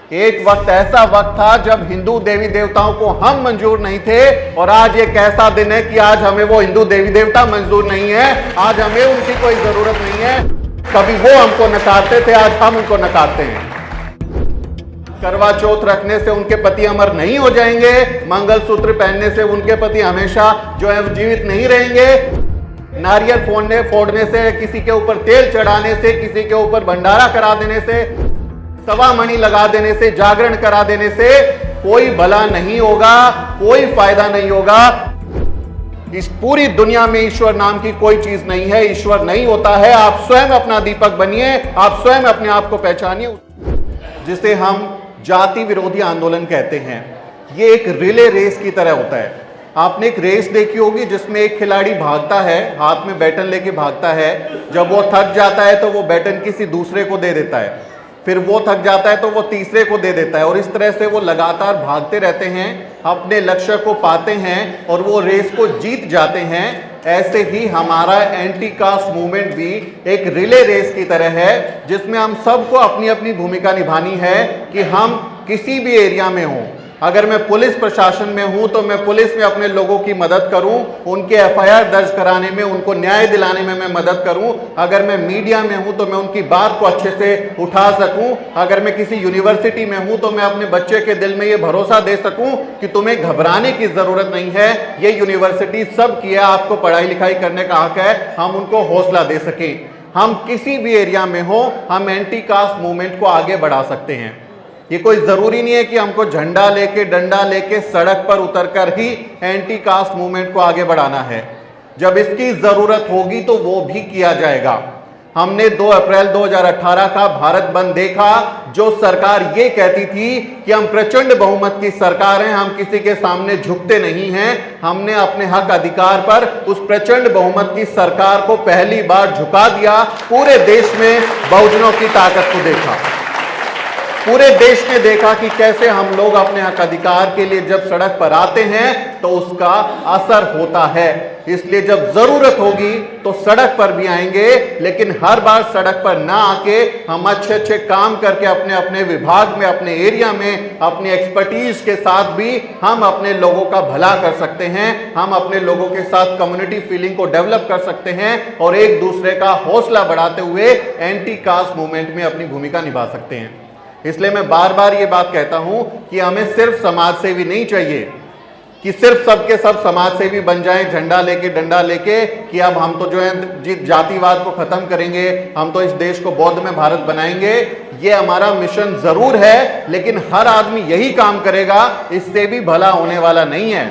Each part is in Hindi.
एक वक्त ऐसा वक्त था जब हिंदू देवी देवताओं को हम मंजूर नहीं थे, और आज एक ऐसा दिन है कि आज हमें वो हिंदू देवी देवता मंजूर नहीं है, आज हमें उनकी कोई जरूरत नहीं है। कभी वो हमको नकारते थे, आज हम उनको नकारते हैं। करवा चौथ रखने से उनके पति अमर नहीं हो जाएंगे, मंगलसूत्र पहनने से उनके पति हमेशा जो है जीवित नहीं रहेंगे, नारियल फोड़ने से, किसी के ऊपर तेल चढ़ाने से, किसी के ऊपर भंडारा करा देने से, सवा मणि लगा देने से, जागरण करा देने से कोई भला नहीं होगा, कोई फायदा नहीं होगा। इस पूरी दुनिया में ईश्वर नाम की कोई चीज नहीं है, ईश्वर नहीं होता है। आप स्वयं अपना दीपक बनिए, आप स्वयं अपने आप को पहचानिए। जिसे हम जाति विरोधी आंदोलन कहते हैं, ये एक रिले रेस की तरह होता है। आपने एक रेस देखी होगी जिसमें एक खिलाड़ी भागता है, हाथ में बैटन लेके भागता है। जब वो थक जाता है तो वो बैटन किसी दूसरे को दे देता है, फिर वो थक जाता है तो वो तीसरे को दे देता है, और इस तरह से वो लगातार भागते रहते हैं, अपने लक्ष्य को पाते हैं और वो रेस को जीत जाते हैं। ऐसे ही हमारा एंटी कास्ट मूवमेंट भी एक रिले रेस की तरह है, जिसमें हम सबको अपनी अपनी भूमिका निभानी है कि हम किसी भी एरिया में हों। अगर मैं पुलिस प्रशासन में हूं तो मैं पुलिस में अपने लोगों की मदद करूं, उनके एफआईआर दर्ज कराने में, उनको न्याय दिलाने में मैं मदद करूं। अगर मैं मीडिया में हूं तो मैं उनकी बात को अच्छे से उठा सकूं। अगर मैं किसी यूनिवर्सिटी में हूं तो मैं अपने बच्चे के दिल में ये भरोसा दे सकूं कि तुम्हें घबराने की जरूरत नहीं है, ये यूनिवर्सिटी सब की है, आपको पढ़ाई लिखाई करने का हक है, हम उनको हौसला दे सकें। हम किसी भी एरिया में हो, हम एंटी कास्ट मूवमेंट को आगे बढ़ा सकते हैं। ये कोई जरूरी नहीं है कि हमको झंडा लेके, डंडा लेके सड़क पर उतरकर ही एंटी कास्ट मूवमेंट को आगे बढ़ाना है। जब इसकी जरूरत होगी तो वो भी किया जाएगा। हमने 2 अप्रैल 2018 का भारत बंद देखा, जो सरकार ये कहती थी कि हम प्रचंड बहुमत की सरकार हैं, हम किसी के सामने झुकते नहीं हैं। हमने अपने हक अधिकार पर उस प्रचंड बहुमत की सरकार को पहली बार झुका दिया। पूरे देश में बहुजनों की ताकत को देखा, पूरे देश ने देखा कि कैसे हम लोग अपने हक अधिकार के लिए जब सड़क पर आते हैं तो उसका असर होता है। इसलिए जब जरूरत होगी तो सड़क पर भी आएंगे, लेकिन हर बार सड़क पर ना आके हम अच्छे अच्छे काम करके अपने अपने विभाग में, अपने एरिया में, अपनी एक्सपर्टीज के साथ भी हम अपने लोगों का भला कर सकते हैं। हम अपने लोगों के साथ कम्युनिटी फीलिंग को डेवलप कर सकते हैं और एक दूसरे का हौसला बढ़ाते हुए एंटी कास्ट मूवमेंट में अपनी भूमिका निभा सकते हैं। इसलिए मैं बार बार ये बात कहता हूं कि हमें सिर्फ समाज सेवी नहीं चाहिए कि सिर्फ सबके सब समाज सेवी बन जाएं, झंडा लेके, डंडा लेके, कि अब हम तो जो है जातिवाद को खत्म करेंगे, हम तो इस देश को बौद्ध में भारत बनाएंगे। ये हमारा मिशन जरूर है, लेकिन हर आदमी यही काम करेगा, इससे भी भला होने वाला नहीं है।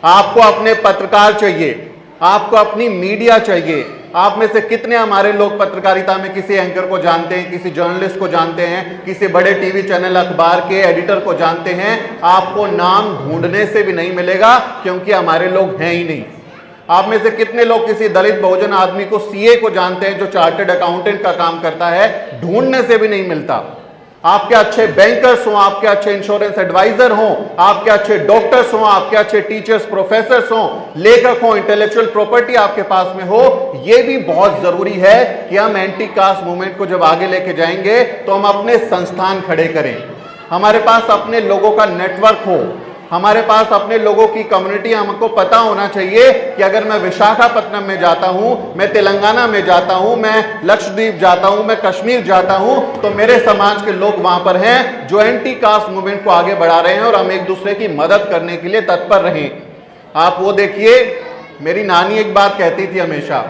आपको अपने पत्रकार चाहिए, आपको अपनी मीडिया चाहिए। आप में से कितने हमारे लोग पत्रकारिता में किसी एंकर को जानते हैं, किसी जर्नलिस्ट को जानते हैं, किसी बड़े टीवी चैनल अखबार के एडिटर को जानते हैं? आपको नाम ढूंढने से भी नहीं मिलेगा, क्योंकि हमारे लोग हैं ही नहीं। आप में से कितने लोग किसी दलित बहुजन आदमी को, सीए को जानते हैं, जो चार्टर्ड अकाउंटेंट का काम करता है? ढूंढने से भी नहीं मिलता। आपके अच्छे बैंकर्स हों, आपके अच्छे इंश्योरेंस एडवाइजर हों, आपके अच्छे डॉक्टर्स हों, आपके अच्छे टीचर्स, प्रोफेसर्स हों, लेखक हों, इंटेलेक्चुअल प्रॉपर्टी आपके पास में हो, यह भी बहुत जरूरी है कि हम एंटी कास्ट मूवमेंट को जब आगे लेके जाएंगे तो हम अपने संस्थान खड़े करें, हमारे पास अपने लोगों का नेटवर्क हो, हमारे पास अपने लोगों की कम्युनिटी। हमको पता होना चाहिए कि अगर मैं विशाखापट्टनम में जाता हूं, मैं तेलंगाना में जाता हूं, मैं लक्षद्वीप जाता हूं, मैं कश्मीर जाता हूं, तो मेरे समाज के लोग वहां पर हैं जो एंटी कास्ट मूवमेंट को आगे बढ़ा रहे हैं, और हम एक दूसरे की मदद करने के लिए तत्पर रहें। आप वो देखिए, मेरी नानी एक बात कहती थी हमेशा,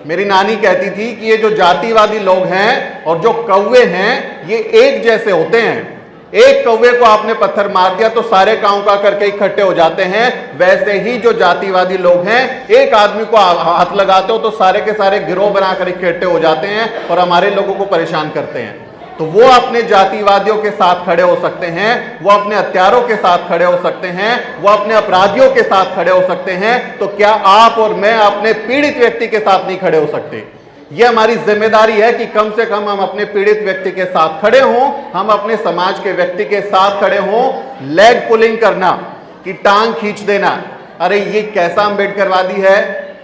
मेरी नानी कहती थी कि ये जो जातिवादी लोग हैं और जो कौवे हैं, ये एक जैसे होते हैं। एक कौवे को आपने पत्थर मार दिया तो सारे काऊ का करके इकट्ठे हो जाते हैं। वैसे ही जो जातिवादी लोग हैं, एक आदमी को हाथ लगाते हो तो सारे के सारे गिरोह बनाकर इकट्ठे हो जाते हैं और हमारे लोगों को परेशान करते हैं। तो वो अपने जातिवादियों के साथ खड़े हो सकते हैं, वो अपने हत्यारों के साथ खड़े हो सकते हैं, वो अपने अपराधियों के साथ खड़े हो सकते हैं, तो क्या आप और मैं अपने पीड़ित व्यक्ति के साथ नहीं खड़े हो सकते? यह हमारी जिम्मेदारी है कि कम से कम हम अपने पीड़ित व्यक्ति के साथ खड़े हों, हम अपने समाज के व्यक्ति के साथ खड़े हों। लेग पुलिंग करना, कि टांग खींच देना, अरे ये कैसा अम्बेडकरवादी है,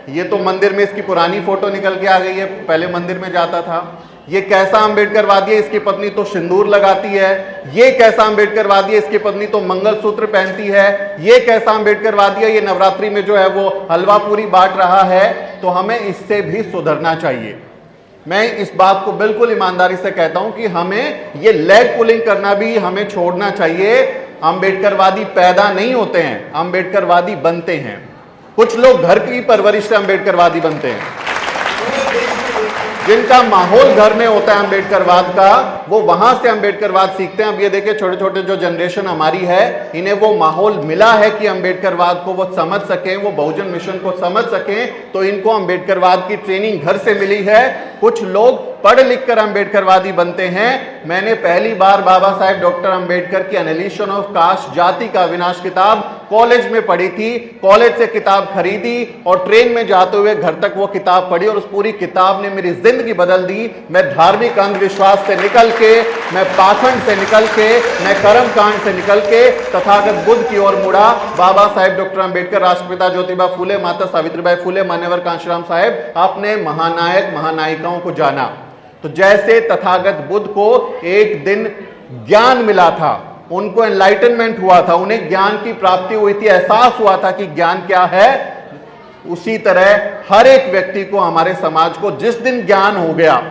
ये तो मंदिर में इसकी पुरानी फोटो निकल के आ गई है, पहले मंदिर में जाता था। ये कैसा अंबेडकरवादी है, इसकी पत्नी तो सिंदूर लगाती है। ये कैसा अंबेडकरवादी है, इसकी पत्नी तो मंगलसूत्र पहनती है। ये कैसा अंबेडकरवादी है, ये नवरात्रि में जो है वो हलवा पूरी बांट रहा है। तो हमें इससे भी सुधरना चाहिए। मैं इस बात को बिल्कुल ईमानदारी से कहता हूं कि हमें ये लेग पुलिंग करना भी हमें छोड़ना चाहिए। अंबेडकरवादी पैदा नहीं होते हैं, अंबेडकरवादी बनते हैं। कुछ लोग घर की परवरिश से अंबेडकरवादी बनते हैं। जिनका माहौल घर में होता है अंबेडकरवाद का, वो वहां से अंबेडकरवाद सीखते हैं। अब ये देखिए छोटे छोटे जो जनरेशन हमारी है, इन्हें वो माहौल मिला है कि अंबेडकरवाद को वो समझ सकें, वो बहुजन मिशन को समझ सकें, तो इनको अंबेडकरवाद की ट्रेनिंग घर से मिली है। कुछ लोग पढ़ लिख कर अंबेडकरवादी बनते हैं। मैंने पहली बार बाबा साहेब डॉक्टर अंबेडकर की एनालिसिस ऑफ कास्ट, जाति का विनाश किताब कॉलेज में पढ़ी थी। कॉलेज से किताब खरीदी और ट्रेन में जाते हुए घर तक वो किताब पढ़ी और उस पूरी किताब ने मेरी जिंदगी बदल दी। मैं धार्मिक अंधविश्वास से निकल के, मैं पाखंड से निकल के, मैं कर्मकांड से निकल के तथागत बुद्ध की ओर मुड़ा। बाबा साहेब डॉक्टर अंबेडकर, राष्ट्रपिता ज्योतिबा फूले, माता सावित्रीबाई फूले, मान्यवर कांशीराम साहेब, आपने महानायक महानायिकाओं को जाना। तो जैसे तथागत बुद्ध को एक दिन ज्ञान मिला था, उनको एनलाइटनमेंट हुआ था, उन्हें ज्ञान की प्राप्ति हुई थी, एहसास हुआ था कि ज्ञान क्या है, उसी तरह हर एक व्यक्ति को, हमारे समाज को जिस दिन ज्ञान हो गया,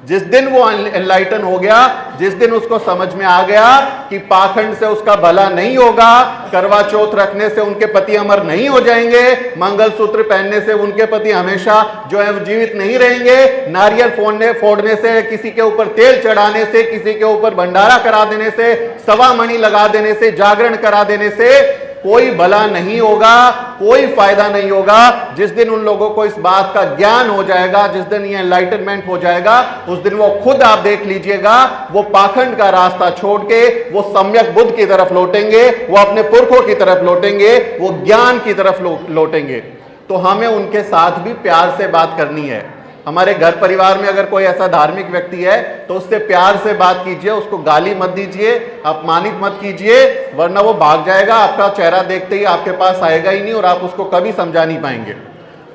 जिस दिन वो एनलाइटन हो गया, जिस दिन उसको समझ में आ गया कि पाखंड से उसका भला नहीं होगा, करवा चौथ रखने से उनके पति अमर नहीं हो जाएंगे, मंगलसूत्र पहनने से उनके पति हमेशा जो है जीवित नहीं रहेंगे, नारियल फोड़ने से, किसी के ऊपर तेल चढ़ाने से, किसी के ऊपर भंडारा करा देने से, सवा मणि लगा देने से, जागरण करा देने से कोई भला नहीं होगा, कोई फायदा नहीं होगा। जिस दिन उन लोगों को इस बात का ज्ञान हो जाएगा, जिस दिन ये एनलाइटनमेंट हो जाएगा, उस दिन वो खुद, आप देख लीजिएगा, वो पाखंड का रास्ता छोड़ के वो सम्यक बुद्ध की तरफ लौटेंगे, वो अपने पुरखों की तरफ लौटेंगे, वो ज्ञान की तरफ लौटेंगे। तो हमें उनके साथ भी प्यार से बात करनी है। हमारे घर परिवार में अगर कोई ऐसा धार्मिक व्यक्ति है तो उससे प्यार से बात कीजिए, उसको गाली मत दीजिए, अपमानित मत कीजिए, वरना वो भाग जाएगा, आपका चेहरा देखते ही आपके पास आएगा ही नहीं और आप उसको कभी समझा नहीं पाएंगे।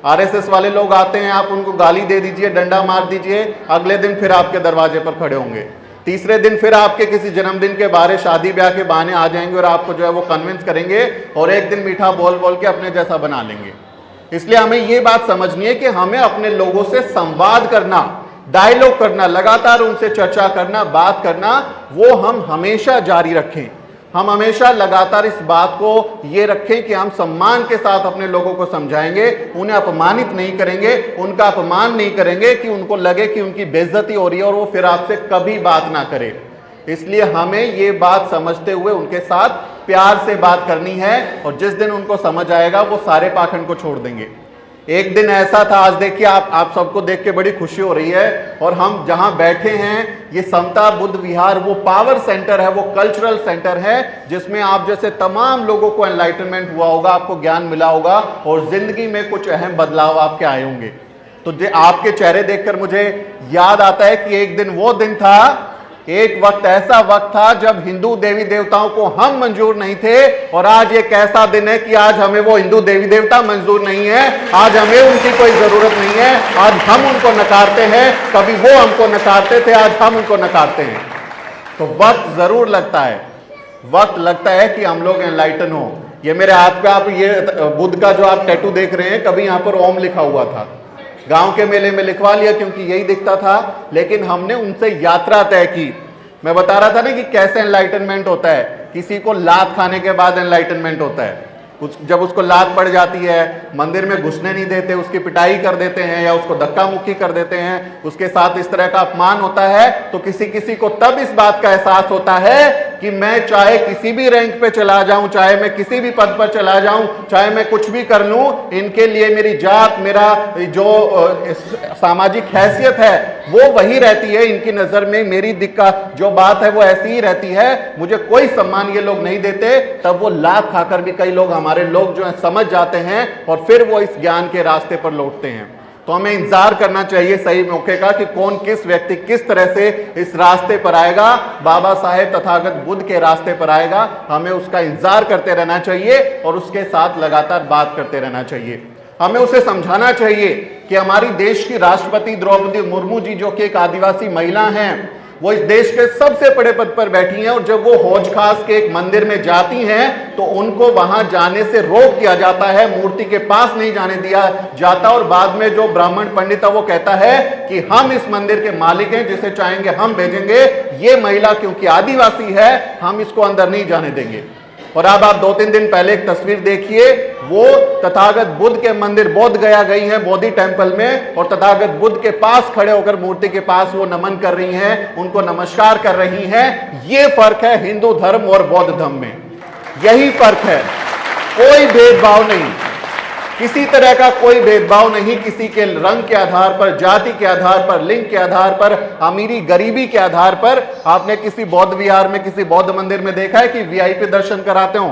आरएसएस वाले लोग आते हैं, आप उनको गाली दे दीजिए, डंडा मार दीजिए, अगले दिन फिर आपके दरवाजे पर खड़े होंगे। तीसरे दिन फिर आपके किसी जन्मदिन के बारे, शादी ब्याह के बहाने आ जाएंगे और आपको जो है वो कन्विंस करेंगे और एक दिन मीठा बोल बोल के अपने जैसा बना लेंगे। इसलिए हमें ये बात समझनी है कि हमें अपने लोगों से संवाद करना, डायलॉग करना, लगातार उनसे चर्चा करना, बात करना, वो हम हमेशा जारी रखें। हम हमेशा लगातार इस बात को ये रखें कि हम सम्मान के साथ अपने लोगों को समझाएंगे, उन्हें अपमानित नहीं करेंगे, उनका अपमान नहीं करेंगे कि उनको लगे कि उनकी बेइज्जती हो रही है और वो फिर आपसे कभी बात ना करे। इसलिए हमें ये बात समझते हुए उनके साथ प्यार से बात करनी है और जिस दिन उनको समझ आएगा वो सारे पाखंड को छोड़ देंगे। एक दिन ऐसा था, आज देखिए आप सबको देख के बड़ी खुशी हो रही है, और हम जहां बैठे हैं ये समता बुद्ध विहार वो पावर सेंटर है, वो कल्चरल सेंटर है जिसमें आप जैसे तमाम लोगों को एनलाइटनमेंट हुआ होगा, आपको ज्ञान मिला होगा और जिंदगी में कुछ अहम बदलाव आपके आए होंगे। तो आपके चेहरे देखकर मुझे याद आता है कि एक दिन वो दिन था, एक वक्त ऐसा वक्त था जब हिंदू देवी देवताओं को हम मंजूर नहीं थे, और आज एक ऐसा दिन है कि आज हमें वो हिंदू देवी देवता मंजूर नहीं है, आज हमें उनकी कोई जरूरत नहीं है, आज हम उनको नकारते हैं। कभी वो हमको नकारते थे, आज हम उनको नकारते हैं। तो वक्त जरूर लगता है, वक्त लगता है कि हम लोग एनलाइटन हो। ये मेरे हाथ पे आप ये बुद्ध का जो आप टैटू देख रहे हैं, कभी यहां पर ओम लिखा हुआ था, गांव के मेले में लिखवा लिया क्योंकि यही दिखता था, लेकिन हमने उनसे यात्रा तय की। मैं बता रहा था ना कि कैसे एनलाइटनमेंट होता है। किसी को लात खाने के बाद एनलाइटनमेंट होता है। जब उसको लात पड़ जाती है, मंदिर में घुसने नहीं देते, उसकी पिटाई कर देते हैं या उसको धक्का मुक्की कर देते हैं, उसके साथ इस तरह का अपमान होता है, तो किसी किसी को तब इस बात का एहसास होता है कि मैं चाहे किसी भी रैंक पे चला जाऊं, चाहे मैं किसी भी पद पर चला जाऊं, चाहे मैं कुछ भी कर लूं, इनके लिए मेरी जात, मेरा जो सामाजिक हैसियत है वो वही रहती है। इनकी नजर में मेरी दिक्कत जो बात है वो ऐसी ही रहती है, मुझे कोई सम्मान ये लोग नहीं देते। तब वो लात खाकर भी कई लोग, हमारे लोग जो है समझ जाते हैं और फिर वो इस ज्ञान के रास्ते पर लौटते हैं। तो हमें इंतजार करना चाहिए सही मौके का कि कौन किस व्यक्ति किस तरह से इस रास्ते पर आएगा, बाबा साहेब तथागत बुद्ध के रास्ते पर आएगा। हमें उसका इंतजार करते रहना चाहिए और उसके साथ लगातार बात करते रहना चाहिए। हमें उसे समझाना चाहिए कि हमारी देश की राष्ट्रपति द्रौपदी मुर्मू जी, जो कि एक आदिवासी महिला हैं, वो इस देश के सबसे बड़े पद पर बैठी हैं, और जब वो हौज खास के एक मंदिर में जाती हैं तो उनको वहां जाने से रोक दिया जाता है, मूर्ति के पास नहीं जाने दिया जाता। और बाद में जो ब्राह्मण पंडित है वो कहता है कि हम इस मंदिर के मालिक हैं, जिसे चाहेंगे हम भेजेंगे, ये महिला क्योंकि आदिवासी है हम इसको अंदर नहीं जाने देंगे। और अब आप 2-3 दिन पहले एक तस्वीर देखिए, वो तथागत बुद्ध के मंदिर बोध गया गई हैं, बोधि टेम्पल में, और तथागत बुद्ध के पास खड़े होकर मूर्ति के पास वो नमन कर रही हैं, उनको नमस्कार कर रही हैं। ये फर्क है हिंदू धर्म और बौद्ध धर्म में, यही फर्क है। कोई भेदभाव नहीं, किसी तरह का कोई भेदभाव नहीं, किसी के रंग के आधार पर, जाति के आधार पर, लिंग के आधार पर, अमीरी गरीबी के आधार पर। आपने किसी बौद्ध विहार में, किसी बौद्ध मंदिर में देखा है कि वीआईपी दर्शन कराते हो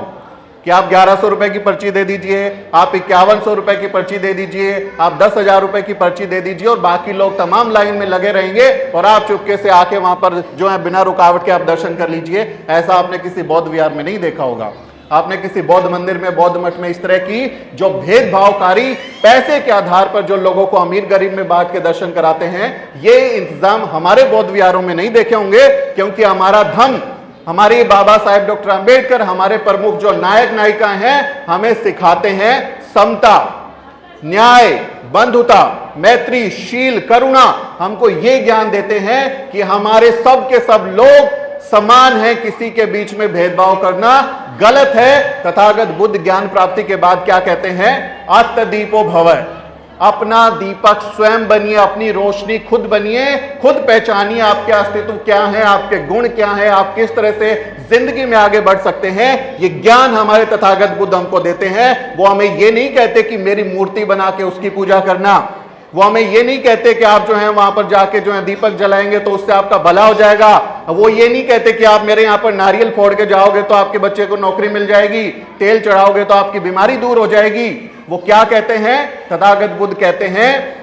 कि आप 1100 रुपए की पर्ची दे दीजिए, आप 5100 रुपए की पर्ची दे दीजिए, आप 10,000 रुपए की पर्ची दे दीजिए, और बाकी लोग तमाम लाइन में लगे रहेंगे और आप चुपके से आके वहां पर जो है बिना रुकावट के आप दर्शन कर लीजिए। ऐसा आपने किसी बौद्ध विहार में नहीं देखा होगा। आपने किसी बौद्ध मंदिर में, बौद्ध मठ में इस तरह की जो भेदभावकारी पैसे के आधार पर जो लोगों को अमीर गरीब में बांट के दर्शन कराते हैं, ये इंतजाम हमारे बौद्ध विहारों में नहीं देखे होंगे, क्योंकि हमारा धर्म, हमारे बाबा साहेब डॉक्टर अंबेडकर, हमारे प्रमुख जो नायक नायिका हैं, हमें सिखाते हैं समता, न्याय, बंधुता, मैत्री, शील, करुणा। हमको ये ज्ञान देते हैं कि हमारे सब के सब लोग समान है, किसी के बीच में भेदभाव करना गलत है। तथागत बुद्ध ज्ञान प्राप्ति के बाद क्या कहते हैं? आत्मदीपो भव, अपना दीपक स्वयं बनिए, अपनी रोशनी खुद बनिए, खुद पहचानिए आपके अस्तित्व क्या है, आपके गुण क्या है, आप किस तरह से जिंदगी में आगे बढ़ सकते हैं। ये ज्ञान हमारे तथागत बुद्ध हमको देते हैं। वो हमें ये नहीं कहते कि मेरी मूर्ति बना के उसकी पूजा करना, वो हमें ये नहीं कहते कि आप जो है वहां पर जाके जो है दीपक जलाएंगे तो उससे आपका भला हो जाएगा। वो ये नहीं कहते कि आप मेरे यहाँ पर नारियल फोड़ के जाओगे तो आपके बच्चे को नौकरी मिल जाएगी, तेल चढ़ाओगे तो आपकी बीमारी दूर हो जाएगी। वो क्या कहते हैं? तथागत बुद्ध कहते हैं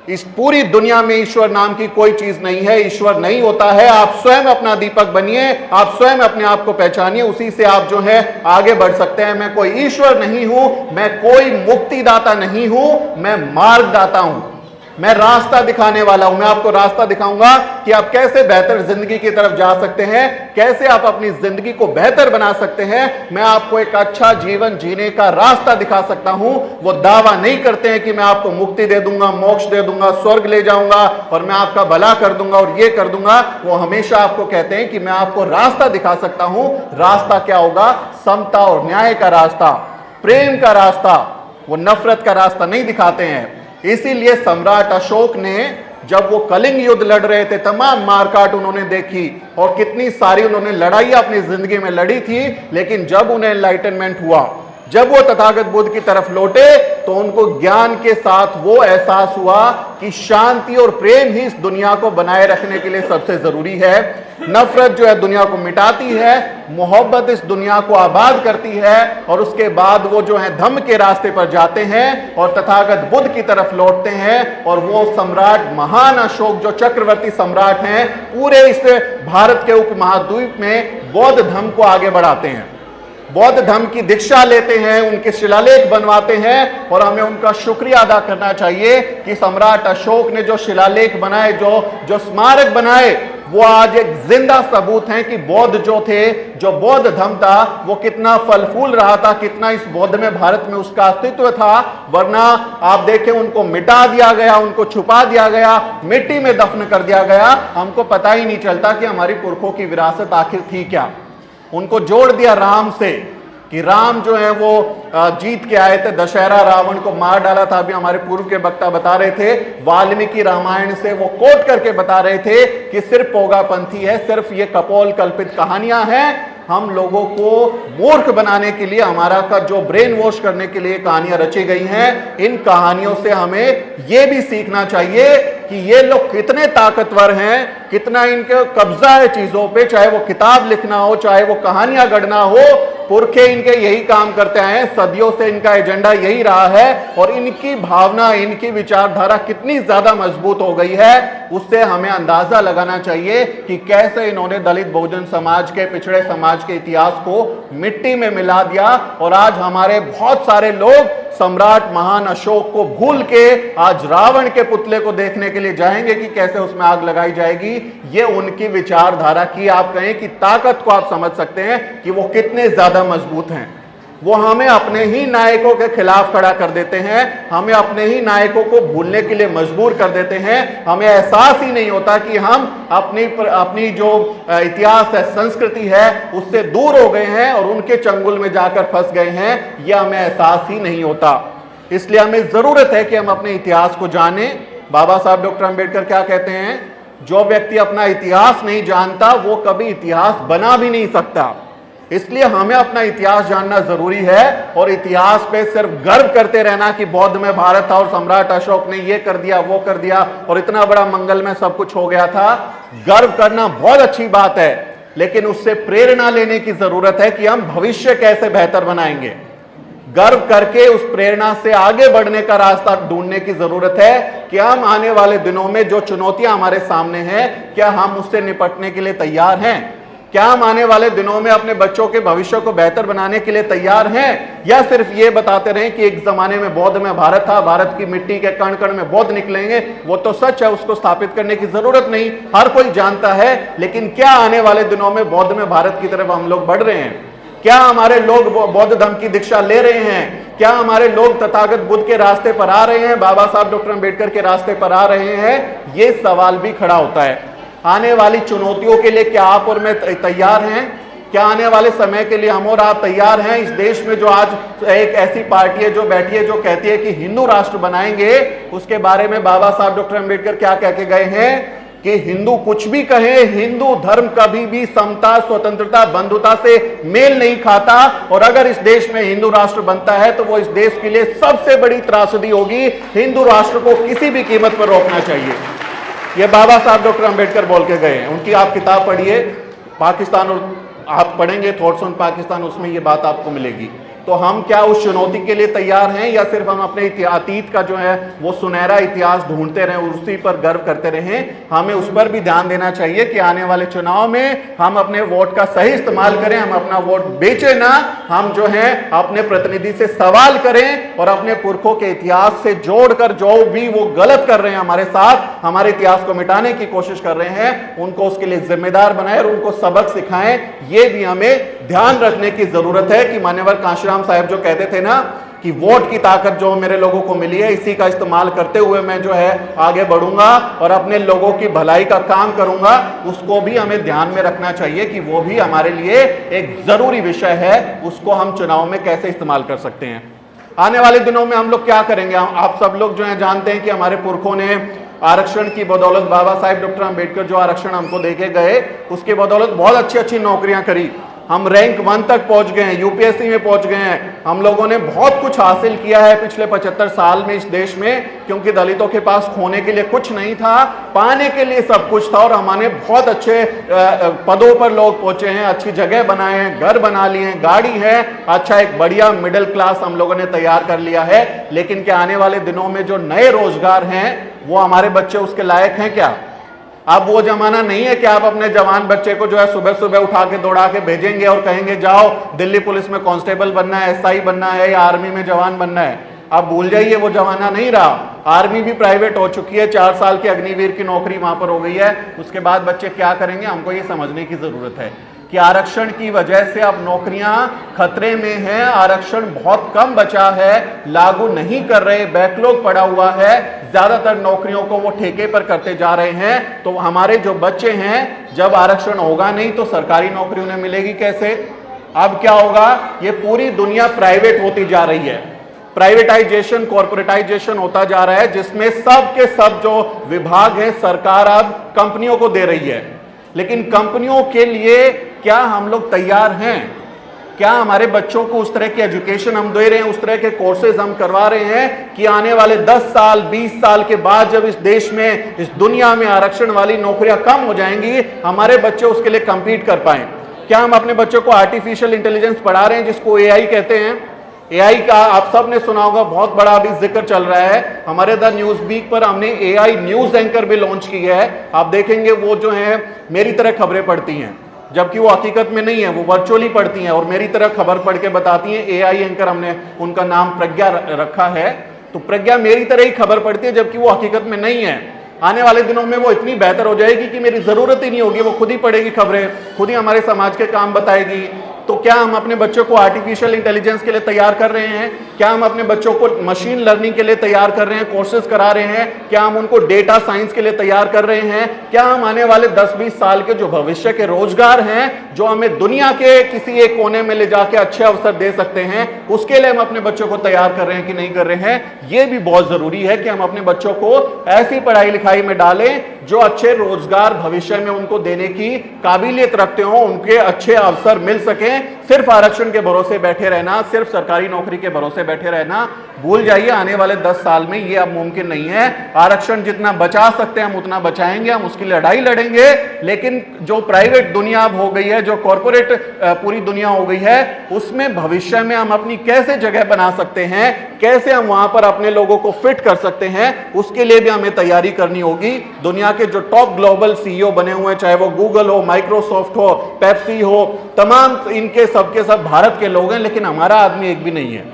इस पूरी दुनिया में ईश्वर नाम की कोई चीज नहीं है, ईश्वर नहीं होता है। आप स्वयं अपना दीपक बनिए, आप स्वयं अपने आप को पहचानिए, उसी से आप जो है आगे बढ़ सकते हैं। मैं कोई ईश्वर नहीं हूं, मैं कोई मुक्तिदाता नहीं हूं, मैं मार्गदाता हूं, मैं रास्ता दिखाने वाला हूं। मैं आपको रास्ता दिखाऊंगा कि आप कैसे बेहतर जिंदगी की तरफ जा सकते हैं, कैसे आप अपनी जिंदगी को बेहतर बना सकते हैं। मैं आपको एक अच्छा जीवन जीने का रास्ता दिखा सकता हूं। वो दावा नहीं करते हैं कि मैं आपको मुक्ति दे दूंगा, मोक्ष दे दूंगा, स्वर्ग ले जाऊंगा और मैं आपका भला कर दूंगा और ये कर दूंगा। वो हमेशा आपको कहते हैं कि मैं आपको रास्ता दिखा सकता हूं। रास्ता क्या होगा? समता और न्याय का रास्ता, प्रेम का रास्ता। वो नफरत का रास्ता नहीं दिखाते हैं। इसीलिए सम्राट अशोक ने जब वो कलिंग युद्ध लड़ रहे थे, तमाम मारकाट उन्होंने देखी और कितनी सारी उन्होंने लड़ाई अपनी जिंदगी में लड़ी थी, लेकिन जब उन्हें एनलाइटनमेंट हुआ, जब वो तथागत बुद्ध की तरफ लौटे, तो उनको ज्ञान के साथ वो एहसास हुआ कि शांति और प्रेम ही इस दुनिया को बनाए रखने के लिए सबसे जरूरी है। नफरत जो है दुनिया को मिटाती है, मोहब्बत इस दुनिया को आबाद करती है। और उसके बाद वो जो है धम्म के रास्ते पर जाते हैं और तथागत बुद्ध की तरफ लौटते हैं। और वो सम्राट महान अशोक जो चक्रवर्ती सम्राट हैं, पूरे इस भारत के उपमहाद्वीप में बौद्ध धर्म को आगे बढ़ाते हैं, बौद्ध धर्म की दीक्षा लेते हैं, उनके शिलालेख बनवाते हैं। और हमें उनका शुक्रिया अदा करना चाहिए कि सम्राट अशोक ने जो शिलालेख बनाए, जो स्मारक बनाए, वो आज एक जिंदा सबूत हैं कि बौद्ध जो थे, जो बौद्ध धर्म था, वो कितना फल फूल रहा था, कितना इस बौद्ध में, भारत में उसका अस्तित्व था। वरना आप देखें उनको मिटा दिया गया, उनको छुपा दिया गया, मिट्टी में दफन कर दिया गया। हमको पता ही नहीं चलता कि हमारी पुरखों की विरासत आखिर थी क्या। उनको जोड़ दिया राम से कि राम जो है वो जीत के आए थे, दशहरा रावण को मार डाला था। अभी हमारे पूर्व के वक्ता बता रहे थे, वाल्मीकि रामायण से वो कोट करके बता रहे थे कि सिर्फ पोगापंथी है, सिर्फ ये कपोल कल्पित कहानियां हैं। हम लोगों को मूर्ख बनाने के लिए, हमारा का जो ब्रेन वॉश करने के लिए कहानियां रची गई हैं, इन कहानियों से हमें यह भी सीखना चाहिए कि ये लोग कितने ताकतवर हैं, कितना इनके कब्जा है चीजों पे, चाहे वो किताब लिखना हो, चाहे वो कहानियां गढ़ना हो। पुरखे इनके यही काम करते आए हैं, सदियों से इनका एजेंडा यही रहा है। और इनकी भावना, इनकी विचारधारा कितनी ज्यादा मजबूत हो गई है, उससे हमें अंदाजा लगाना चाहिए कि कैसे इन्होंने दलित बहुजन समाज के, पिछड़े समाज के इतिहास को मिट्टी में मिला दिया। और आज हमारे बहुत सारे लोग सम्राट महान अशोक को भूल के आज रावण के पुतले को देखने के लिए जाएंगे कि कैसे उसमें आग लगाई जाएगी। ये उनकी विचारधारा की आप कहें कि ताकत को आप समझ सकते हैं कि वो कितने ज्यादा मजबूत हैं। वो हमें अपने ही नायकों के खिलाफ खड़ा कर देते हैं, हमें अपने ही नायकों को भूलने के लिए मजबूर कर देते हैं। हमें एहसास ही नहीं होता कि हम अपनी जो इतिहास है, संस्कृति है, उससे दूर हो गए हैं और उनके चंगुल में जाकर फंस गए हैं। यह हमें एहसास ही नहीं होता। इसलिए हमें जरूरत है कि हम अपने इतिहास को जानें। बाबा साहब डॉक्टर अंबेडकर क्या कहते हैं? जो व्यक्ति अपना इतिहास नहीं जानता वो कभी इतिहास बना भी नहीं सकता। इसलिए हमें अपना इतिहास जानना जरूरी है और इतिहास पे सिर्फ गर्व करते रहना कि बौद्ध में भारत था और सम्राट अशोक ने ये कर दिया, वो कर दिया और इतना बड़ा मंगल में सब कुछ हो गया था। गर्व करना बहुत अच्छी बात है, लेकिन उससे प्रेरणा लेने की जरूरत है कि हम भविष्य कैसे बेहतर बनाएंगे। गर्व करके उस प्रेरणा से आगे बढ़ने का रास्ता ढूंढने की जरूरत है कि हम आने वाले दिनों में जो चुनौतियां हमारे सामने हैं, क्या हम उससे निपटने के लिए तैयार हैं? क्या हम आने वाले दिनों में अपने बच्चों के भविष्य को बेहतर बनाने के लिए तैयार हैं, या सिर्फ ये बताते रहें कि एक जमाने में बौद्ध में भारत था, भारत की मिट्टी के कण कण में बौद्ध निकलेंगे? वो तो सच है, उसको स्थापित करने की जरूरत नहीं, हर कोई जानता है। लेकिन क्या आने वाले दिनों में बौद्ध में भारत की तरफ हम लोग बढ़ रहे हैं? क्या हमारे लोग बौद्ध धर्म की दीक्षा ले रहे हैं? क्या हमारे लोग तथागत बुद्ध के रास्ते पर आ रहे हैं, बाबा साहब डॉक्टर अंबेडकर के रास्ते पर आ रहे हैं? ये सवाल भी खड़ा होता है। आने वाली चुनौतियों के लिए क्या आप और मैं तैयार हैं? क्या आने वाले समय के लिए हम और आप तैयार हैं? इस देश में जो आज एक ऐसी पार्टी है जो बैठी है, जो कहती है कि हिंदू राष्ट्र बनाएंगे, उसके बारे में बाबा साहब डॉक्टर अंबेडकर क्या कह के गए हैं कि हिंदू कुछ भी कहे, हिंदू धर्म कभी भी समता, स्वतंत्रता, बंधुता से मेल नहीं खाता और अगर इस देश में हिंदू राष्ट्र बनता है तो वो इस देश के लिए सबसे बड़ी त्रासदी होगी। हिंदू राष्ट्र को किसी भी कीमत पर रोकना चाहिए। ये बाबा साहब डॉक्टर अंबेडकर बोल के गए हैं। उनकी आप किताब पढ़िए, पाकिस्तान, और आप पढ़ेंगे थॉट्स ऑन पाकिस्तान, उसमें ये बात आपको मिलेगी। तो हम क्या उस चुनौती के लिए तैयार हैं, या सिर्फ हम अपने अतीत का जो है वो सुनहरा इतिहास ढूंढते रहें, उसी पर गर्व करते रहें? हमें उस पर भी ध्यान देना चाहिए कि आने वाले चुनाव में हम अपने वोट का सही इस्तेमाल करें, हम अपना वोट बेचे ना, हम जो है अपने प्रतिनिधि से सवाल करें और अपने पुरखों के इतिहास से जोड़कर जो भी वो गलत कर रहे हैं हमारे साथ, हमारे इतिहास को मिटाने की कोशिश कर रहे हैं, उनको उसके लिए जिम्मेदार बनाएं और उनको सबक सिखाएं। ये भी हमें ध्यान रखने की जरूरत है कि मान्यवर कांशीराम साहब जो कहते थे ना कि वोट की ताकत जो मेरे लोगों को मिली है, इसी का इस्तेमाल करते हुए मैं जो है आगे बढ़ूंगा और अपने लोगों की भलाई का काम करूंगा, उसको भी हमें ध्यान में रखना चाहिए कि वो भी हमारे लिए एक जरूरी विषय है। उसको हम चुनाव में कैसे इस्तेमाल कर सकते हैं? आने वाले दिनों में हम लोग क्या करेंगे? आप सब लोग जो है जानते हैं कि हमारे पुरखों ने आरक्षण की बदौलत, बाबा साहेब डॉक्टर अंबेडकर जो आरक्षण हमको देके गए, उसकी बदौलत बहुत अच्छी अच्छी नौकरियां करी। हम रैंक 1 तक पहुंच गए हैं, यूपीएससी में पहुंच गए हैं। हम लोगों ने बहुत कुछ हासिल किया है पिछले 75 साल में इस देश में, क्योंकि दलितों के पास खोने के लिए कुछ नहीं था, पाने के लिए सब कुछ था और हमने बहुत अच्छे पदों पर लोग पहुंचे हैं, अच्छी जगह बनाए हैं, घर बना लिए हैं, गाड़ी है, अच्छा एक बढ़िया मिडिल क्लास हम लोगों ने तैयार कर लिया है। लेकिन क्या आने वाले दिनों में जो नए रोजगार हैं वो हमारे बच्चे उसके लायक हैं क्या? अब वो जमाना नहीं है कि आप अपने जवान बच्चे को जो है सुबह सुबह उठा के दौड़ा के भेजेंगे और कहेंगे जाओ दिल्ली पुलिस में कांस्टेबल बनना है, एसआई बनना है या आर्मी में जवान बनना है। अब भूल जाइए, वो जमाना नहीं रहा। आर्मी भी प्राइवेट हो चुकी है, 4 साल की अग्निवीर की नौकरी वहां पर हो गई है। उसके बाद बच्चे क्या करेंगे? हमको ये समझने की जरूरत है कि आरक्षण की वजह से अब नौकरियां खतरे में हैं, आरक्षण बहुत कम बचा है, लागू नहीं कर रहे, बैकलॉग पड़ा हुआ है, ज्यादातर नौकरियों को वो ठेके पर करते जा रहे हैं। तो हमारे जो बच्चे हैं, जब आरक्षण होगा नहीं तो सरकारी नौकरी उन्हें मिलेगी कैसे? अब क्या होगा? ये पूरी दुनिया प्राइवेट होती जा रही है, प्राइवेटाइजेशन, कॉर्पोरेटाइजेशन होता जा रहा है, जिसमें सब के सब जो विभाग हैं सरकार अब कंपनियों को दे रही है। लेकिन कंपनियों के लिए क्या हम लोग तैयार हैं? क्या हमारे बच्चों को उस तरह की एजुकेशन हम दे रहे हैं, उस तरह के कोर्सेज हम करवा रहे हैं कि आने वाले 10 साल 20 साल के बाद जब इस देश में, इस दुनिया में आरक्षण वाली नौकरियां कम हो जाएंगी, हमारे बच्चे उसके लिए कंपीट कर पाएं? क्या हम अपने बच्चों को आर्टिफिशियल इंटेलिजेंस पढ़ा रहे हैं, जिसको एआई कहते हैं? एआई का आप सब ने सुना होगा, बहुत बड़ा अभी जिक्र चल रहा है। हमारे द न्यूज वीक पर हमने एआई न्यूज एंकर भी लॉन्च की है। आप देखेंगे वो जो है मेरी तरह खबरें पढ़ती हैं, जबकि वो हकीकत में नहीं है, वो वर्चुअली पढ़ती हैं और मेरी तरह खबर पढ़ के बताती हैं। एआई एंकर हमने उनका नाम प्रज्ञा रखा है, तो प्रज्ञा मेरी तरह ही खबर पढ़ती है, जबकि वो हकीकत में नहीं है। आने वाले दिनों में वो इतनी बेहतर हो जाएगी कि मेरी जरूरत ही नहीं होगी, वो खुद ही पढ़ेगी खबरें, खुद ही हमारे समाज के काम बताएगी। तो क्या हम अपने बच्चों को आर्टिफिशियल इंटेलिजेंस के लिए तैयार कर रहे हैं? क्या हम अपने बच्चों को मशीन लर्निंग के लिए तैयार कर रहे हैं, कोर्सेज करा रहे हैं? क्या हम उनको डेटा साइंस के लिए तैयार कर रहे हैं? क्या हम आने वाले 10-20 साल के जो भविष्य के रोजगार हैं, जो हमें दुनिया के किसी एक कोने में ले जाके अच्छे अवसर दे सकते हैं, उसके लिए हम अपने बच्चों को तैयार कर रहे हैं कि नहीं कर रहे हैं? ये भी बहुत जरूरी है कि हम अपने बच्चों को ऐसी पढ़ाई लिखाई में डालें जो अच्छे रोजगार भविष्य में उनको देने की काबिलियत रखते हो, उनके अच्छे अवसर मिल सकें। सिर्फ आरक्षण के भरोसे बैठे रहना, सिर्फ सरकारी नौकरी के भरोसे बैठे रहना भूल जाइए। आने वाले 10 साल में ये अब मुमकिन नहीं है। आरक्षण जितना बचा सकते हैं हम उतना बचाएंगे, हम उसकी लड़ाई लड़ेंगे, लेकिन जो प्राइवेट दुनिया अब हो गई है, जो कॉर्पोरेट पूरी दुनिया हो गई है, उसमें भविष्य में हम अपनी कैसे जगह बना सकते हैं, कैसे हम वहां पर अपने लोगों को फिट कर सकते हैं, उसके लिए भी हमें तैयारी करनी होगी। दुनिया के जो टॉप ग्लोबल सीईओ बने हुए हैं, चाहे वो गूगल हो, माइक्रोसॉफ्ट हो, पेप्सी हो, तमाम इनके सबके सब भारत के लोग हैं, लेकिन हमारा आदमी एक भी नहीं है,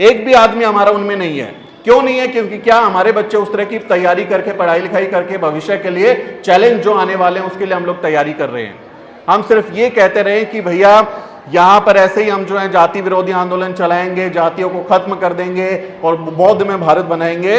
एक भी आदमी हमारा उनमें नहीं है। क्यों नहीं है? क्योंकि क्या हमारे बच्चे उस तरह की तैयारी करके, पढ़ाई लिखाई करके भविष्य के लिए चैलेंज जो आने वाले हैं उसके लिए हम लोग तैयारी कर रहे हैं? हम सिर्फ ये कहते रहे कि भैया यहां पर ऐसे ही हम जो है जाति विरोधी आंदोलन चलाएंगे, जातियों को खत्म कर देंगे और बौद्ध में भारत बनाएंगे।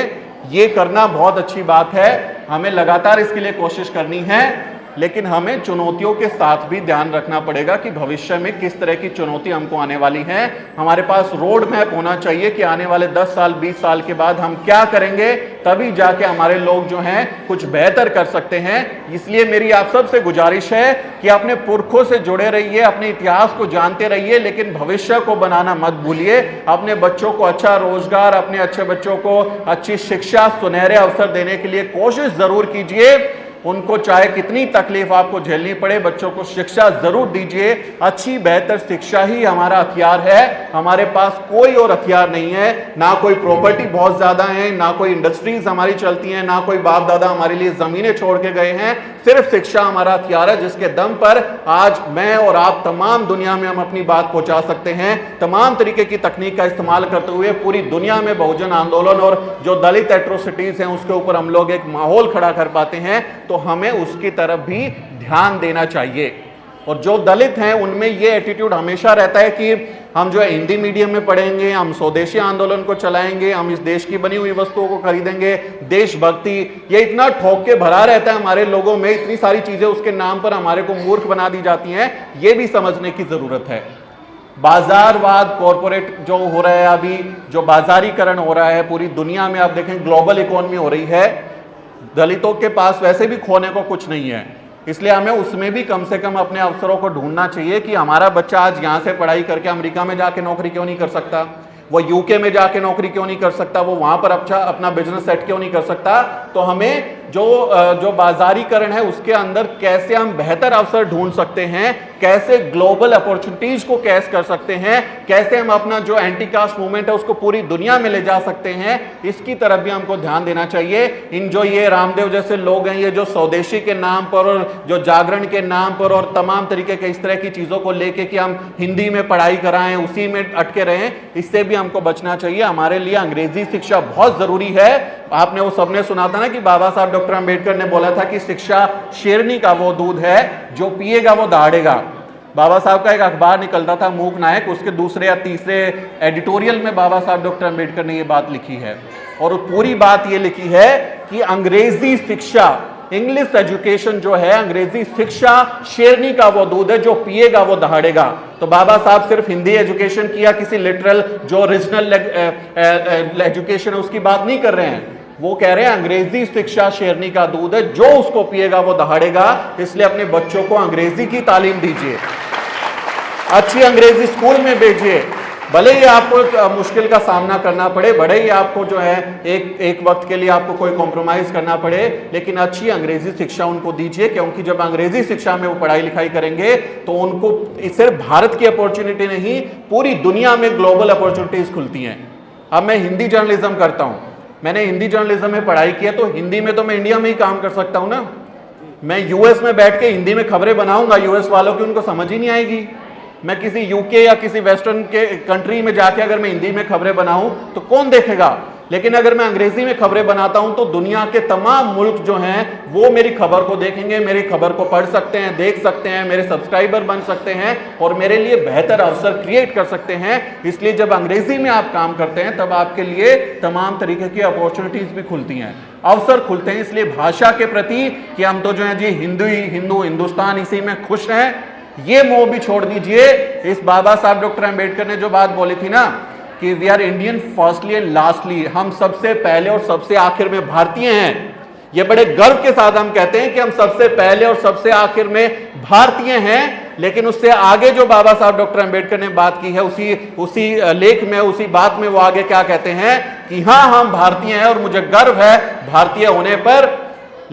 ये करना बहुत अच्छी बात है, हमें लगातार इसके लिए कोशिश करनी है, लेकिन हमें चुनौतियों के साथ भी ध्यान रखना पड़ेगा कि भविष्य में किस तरह की चुनौती हमको आने वाली है। हमारे पास रोड मैप होना चाहिए कि आने वाले 10 साल 20 साल के बाद हम क्या करेंगे, तभी जाके हमारे लोग जो हैं कुछ बेहतर कर सकते हैं। इसलिए मेरी आप सबसे गुजारिश है कि अपने पुरखों से जुड़े रहिए, अपने इतिहास को जानते रहिए, लेकिन भविष्य को बनाना मत भूलिए। अपने बच्चों को अच्छा रोजगार, अपने अच्छे बच्चों को अच्छी शिक्षा, सुनहरे अवसर देने के लिए कोशिश जरूर कीजिए। उनको चाहे कितनी तकलीफ आपको झेलनी पड़े, बच्चों को शिक्षा जरूर दीजिए। अच्छी बेहतर शिक्षा ही हमारा हथियार है, हमारे पास कोई और हथियार नहीं है। ना कोई प्रॉपर्टी बहुत ज्यादा है, ना कोई इंडस्ट्रीज हमारी चलती हैं, ना कोई बाप दादा हमारे लिए जमीनें छोड़ के गए हैं। सिर्फ शिक्षा हमारा हथियार है, जिसके दम पर आज मैं और आप तमाम दुनिया में हम अपनी बात पहुंचा सकते हैं। तमाम तरीके की तकनीक का इस्तेमाल करते हुए पूरी दुनिया में बहुजन आंदोलन और जो दलित एट्रोसिटीज हैं उसके ऊपर हम लोग एक माहौल खड़ा कर पाते हैं, तो हमें उसकी तरफ भी ध्यान देना चाहिए। और जो दलित हैं उनमें ये एटीट्यूड हमेशा रहता है कि हम जो है हिंदी मीडियम में पढ़ेंगे, हम स्वदेशी आंदोलन को चलाएंगे, हम इस देश की बनी हुई वस्तुओं को खरीदेंगे, देशभक्ति, ये इतना ठोक के भरा रहता है हमारे लोगों में, इतनी सारी चीजें उसके नाम पर हमारे को मूर्ख बना दी जाती हैं। ये भी समझने की जरूरत है। बाजारवाद, कॉर्पोरेट जो हो रहा है अभी, जो बाजारीकरण हो रहा है पूरी दुनिया में, आप देखें ग्लोबल इकोनॉमी हो रही है, दलितों के पास वैसे भी खोने को कुछ नहीं है, इसलिए हमें उसमें भी कम से कम अपने अवसरों को ढूंढना चाहिए कि हमारा बच्चा आज यहाँ से पढ़ाई करके अमेरिका में जाके नौकरी क्यों नहीं कर सकता, वो यूके में जाके नौकरी क्यों नहीं कर सकता, वो वहां पर अच्छा अपना बिजनेस सेट क्यों नहीं कर सकता। तो हमें जो बाजारीकरण है उसके अंदर कैसे हम बेहतर अवसर ढूंढ सकते हैं, कैसे ग्लोबल अपॉर्चुनिटीज को कैच कर सकते हैं, कैसे हम अपना जो एंटी कास्ट मूवमेंट है उसको पूरी दुनिया में ले जा सकते हैं, इसकी तरफ भी हमको ध्यान देना चाहिए। इन जो ये रामदेव जैसे लोग हैं, ये जो स्वदेशी के नाम पर और जो जागरण के नाम पर और तमाम तरीके के इस तरह की चीजों को लेके कि हम हिंदी में पढ़ाई कराएं, उसी में अटके रहें, इससे भी हमको बचना चाहिए। हमारे लिए अंग्रेजी शिक्षा बहुत जरूरी है। आपने वो सबने सुना था ना कि बाबा साहब डॉक्टर अंबेडकर ने बोला था कि शिक्षा शेरनी का वो दूध है जो पिएगा वो दहाड़ेगा। बाबा साहब का एक अखबार निकलता था मूक नायक, उसके दूसरे या तीसरे एडिटोरियल में बाबा साहब डॉक्टर अंबेडकर ने ये बात लिखी है, और पूरी बात ये लिखी है कि अंग्रेजी शिक्षा, इंग्लिश एजुकेशन जो है, अंग्रेजी शिक्षा शेरनी का वो दूध है जो पिएगा वो दहाड़ेगा। तो बाबा साहब सिर्फ हिंदी एजुकेशन की या किसी लिटरल जो ओरिजिनल एजुकेशन है उसकी बात नहीं कर रहे हैं, वो कह रहे हैं अंग्रेजी शिक्षा शेरनी का दूध है, जो उसको पिएगा वो दहाड़ेगा। इसलिए अपने बच्चों को अंग्रेजी की तालीम दीजिए, अच्छी अंग्रेजी स्कूल में भेजिए, भले ही आपको मुश्किल का सामना करना पड़े, भले ही आपको जो है एक वक्त के लिए आपको कोई कॉम्प्रोमाइज करना पड़े, लेकिन अच्छी अंग्रेजी शिक्षा उनको दीजिए, क्योंकि जब अंग्रेजी शिक्षा में वो पढ़ाई लिखाई करेंगे तो उनको सिर्फ भारत की अपॉर्चुनिटी नहीं, पूरी दुनिया में ग्लोबल अपॉर्चुनिटीज खुलती हैं। अब मैं हिंदी जर्नलिज्म करता हूं, मैंने हिंदी जर्नलिज्म में पढ़ाई की है, तो हिंदी में तो मैं इंडिया में ही काम कर सकता हूं ना, मैं यूएस में बैठ के हिंदी में खबरें बनाऊंगा यूएस वालों की, उनको समझ ही नहीं आएगी। मैं किसी यूके या किसी वेस्टर्न के कंट्री में जाके अगर मैं हिंदी में खबरें बनाऊं तो कौन देखेगा? लेकिन अगर मैं अंग्रेजी में खबरें बनाता हूं तो दुनिया के तमाम मुल्क जो हैं वो मेरी खबर को देखेंगे, मेरी खबर को पढ़ सकते हैं, देख सकते हैं, मेरे सब्सक्राइबर बन सकते हैं और मेरे लिए बेहतर अवसर क्रिएट कर सकते हैं। इसलिए जब अंग्रेजी में आप काम करते हैं तब आपके लिए तमाम तरीके की अपॉर्चुनिटीज भी खुलती हैं, अवसर खुलते हैं। इसलिए भाषा के प्रति कि हम तो जो है जी हिंदुस्तान इसी में खुश हैं, ये मोह भी छोड़ दीजिए। इस बाबा साहब डॉक्टर अंबेडकर ने जो बात बोली थी ना कि we are Indian firstly and lastly, हम सबसे पहले और सबसे आखिर में भारतीय हैं। ये बड़े गर्व के साथ हम कहते हैं कि हम सबसे पहले और सबसे आखिर में भारतीय हैं। लेकिन उससे आगे जो बाबा साहब डॉक्टर अंबेडकर ने बात की है उसी लेख में, उसी बात में वो आगे क्या कहते हैं कि हाँ, हम भारतीय हैं और मुझे गर्व है भारतीय होने पर।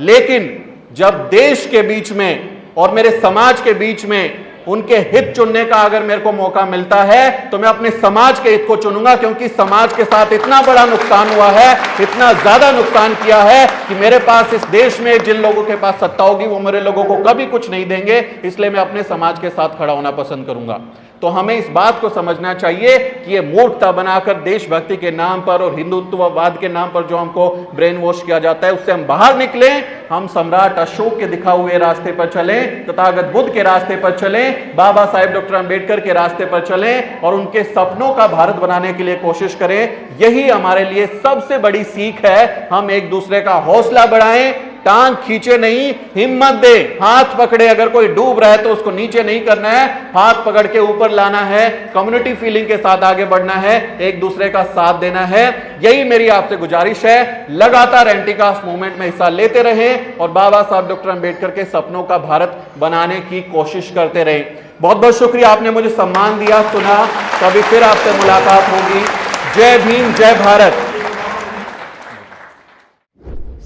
लेकिन जब देश के बीच में और मेरे समाज के बीच में उनके हित चुनने का अगर मेरे को मौका मिलता है तो मैं अपने समाज के हित को चुनूंगा, क्योंकि समाज के साथ इतना बड़ा नुकसान हुआ है, इतना ज्यादा नुकसान किया है कि मेरे पास इस देश में जिन लोगों के पास सत्ता होगी वो मेरे लोगों को कभी कुछ नहीं देंगे। इसलिए मैं अपने समाज के साथ खड़ा होना पसंद करूंगा। तो हमें इस बात को समझना चाहिए कि ये मूर्खता बनाकर देशभक्ति के नाम पर और हिंदुत्ववाद के नाम पर जो हमको ब्रेन वॉश किया जाता है उससे हम बाहर निकलें। हम सम्राट अशोक के दिखाए हुए रास्ते पर चलें, तथागत बुद्ध के रास्ते पर चलें, बाबा साहेब डॉक्टर अंबेडकर के रास्ते पर चलें और उनके सपनों का भारत बनाने के लिए कोशिश करें। यही हमारे लिए सबसे बड़ी सीख है। हम एक दूसरे का हौसला बढ़ाएं, टांग खींचे नहीं, हिम्मत दे, हाथ पकड़े। अगर कोई डूब रहा है तो उसको नीचे नहीं करना है, हाथ पकड़ के ऊपर लाना है, कम्युनिटी फीलिंग के साथ आगे बढ़ना है, एक दूसरे का साथ देना है। यही मेरी आपसे गुजारिश है। लगातार एंटीकास्ट मूवमेंट में हिस्सा लेते रहें और बाबा साहब डॉक्टर अंबेडकर के सपनों का भारत बनाने की कोशिश करते रहें। बहुत बहुत शुक्रिया, आपने मुझे सम्मान दिया, सुना। कभी फिर आपसे मुलाकात होगी। जय भीम, जय भारत।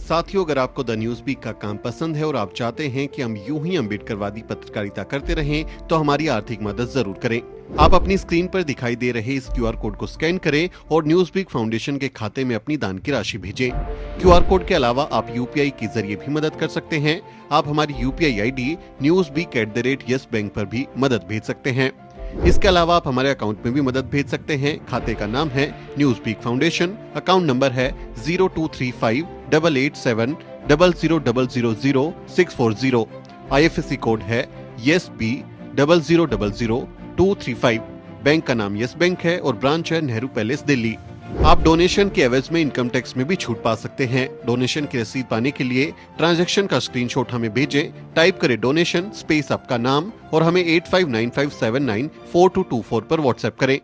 साथियों, अगर आपको द न्यूज वीक का काम पसंद है और आप चाहते हैं कि हम यूं ही अम्बेडकरवादी पत्रकारिता करते रहें तो हमारी आर्थिक मदद जरूर करें। आप अपनी स्क्रीन पर दिखाई दे रहे इस क्यूआर कोड को स्कैन करें और न्यूज वीक फाउंडेशन के खाते में अपनी दान की राशि भेजें। क्यूआर कोड के अलावा आप यूपीआई के जरिए भी मदद कर सकते हैं। आप हमारी यूपीआई आईडी newsweek@yes बैंक पर भी मदद भेज सकते हैं। इसके अलावा आप हमारे अकाउंट में भी मदद भेज सकते हैं। खाते का नाम है Newsweek Foundation, account number है 02358800000640। IFSC कोड है YesB000235। बैंक का नाम यस बैंक है और ब्रांच है नेहरू पैलेस, दिल्ली। आप डोनेशन के एवज में इनकम टैक्स में भी छूट पा सकते हैं। डोनेशन की रसीद पाने के लिए ट्रांजैक्शन का स्क्रीनशॉट हमें भेजें। टाइप करें डोनेशन स्पेस आपका नाम और हमें 8595794224 पर व्हाट्सएप करें।